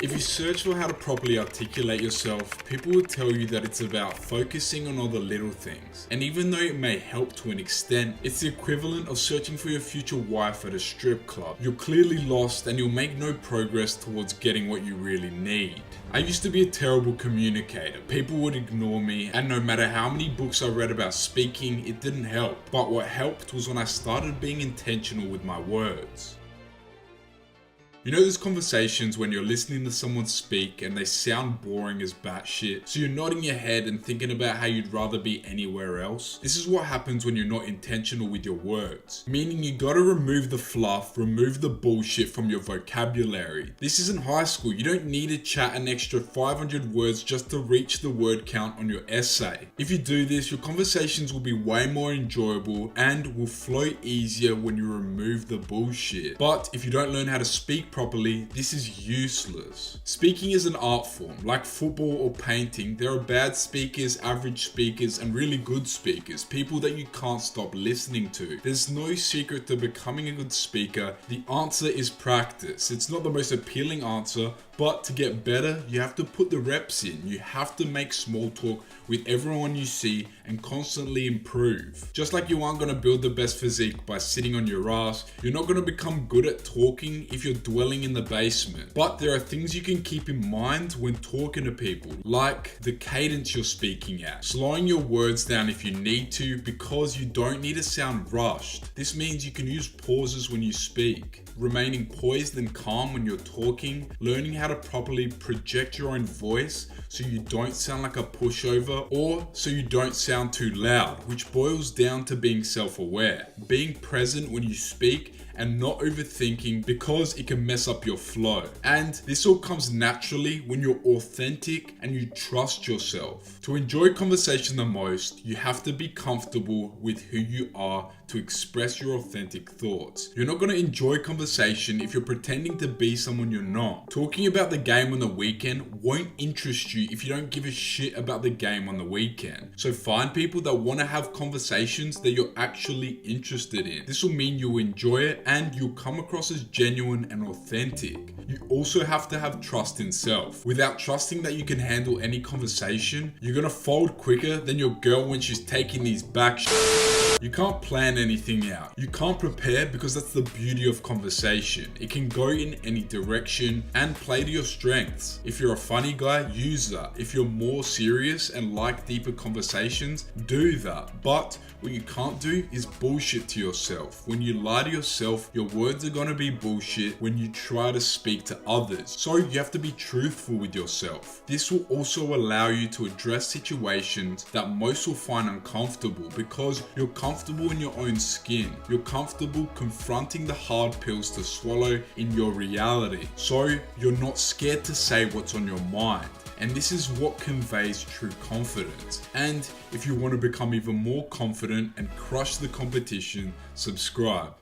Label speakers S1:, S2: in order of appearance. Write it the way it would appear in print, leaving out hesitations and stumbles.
S1: If you search for how to properly articulate yourself, people will tell you that it's about focusing on all the little things. And even though it may help to an extent, it's the equivalent of searching for your future wife at a strip club. You're clearly lost and you'll make no progress towards getting what you really need. I used to be a terrible communicator. People would ignore me, and no matter how many books I read about speaking, it didn't help. But what helped was when I started being intentional with my words. You know those conversations when you're listening to someone speak and they sound boring as batshit, so you're nodding your head and thinking about how you'd rather be anywhere else? This is what happens when you're not intentional with your words. Meaning you gotta remove the fluff, remove the bullshit from your vocabulary. This isn't high school. You don't need to chat an extra 500 words just to reach the word count on your essay. If you do this, your conversations will be way more enjoyable and will flow easier when you remove the bullshit. But if you don't learn how to speak properly, this is useless. Speaking is an art form. Like football or painting, there are bad speakers, average speakers, and really good speakers, people that you can't stop listening to. There's no secret to becoming a good speaker. The answer is practice. It's not the most appealing answer, but to get better, you have to put the reps in. You have to make small talk with everyone you see and constantly improve. Just like you aren't gonna build the best physique by sitting on your ass, you're not gonna become good at talking if you're dwelling in the basement. But there are things you can keep in mind when talking to people, like the cadence you're speaking at, slowing your words down if you need to, because you don't need to sound rushed. This means you can use pauses when you speak, remaining poised and calm when you're talking, learning how to properly project your own voice so you don't sound like a pushover or so you don't sound too loud, which boils down to being self-aware, being present when you speak and not overthinking because it can mess up your flow. And this all comes naturally when you're authentic and you trust yourself. To enjoy conversation the most, you have to be comfortable with who you are to express your authentic thoughts. You're not going to enjoy conversation if you're pretending to be someone you're not. Talking about the game on the weekend won't interest you if you don't give a shit about the game on the weekend. So find people that want to have conversations that you're actually interested in. This will mean you'll enjoy it and you'll come across as genuine and authentic. You also have to have trust in self. Without trusting that you can handle any conversation, you're gonna fold quicker than your girl when she's taking these back You can't plan anything out. You can't prepare because that's the beauty of conversation. It can go in any direction and play to your strengths. If you're a funny guy, use that. If you're more serious and like deeper conversations, do that. But what you can't do is bullshit to yourself. When you lie to yourself, your words are gonna be bullshit when you try to speak to others. So you have to be truthful with yourself. This will also allow you to address situations that most will find uncomfortable because you're comfortable in your own skin. You're comfortable confronting the hard pills to swallow in your reality. So you're not scared to say what's on your mind. And this is what conveys true confidence. And if you want to become even more confident and crush the competition, subscribe.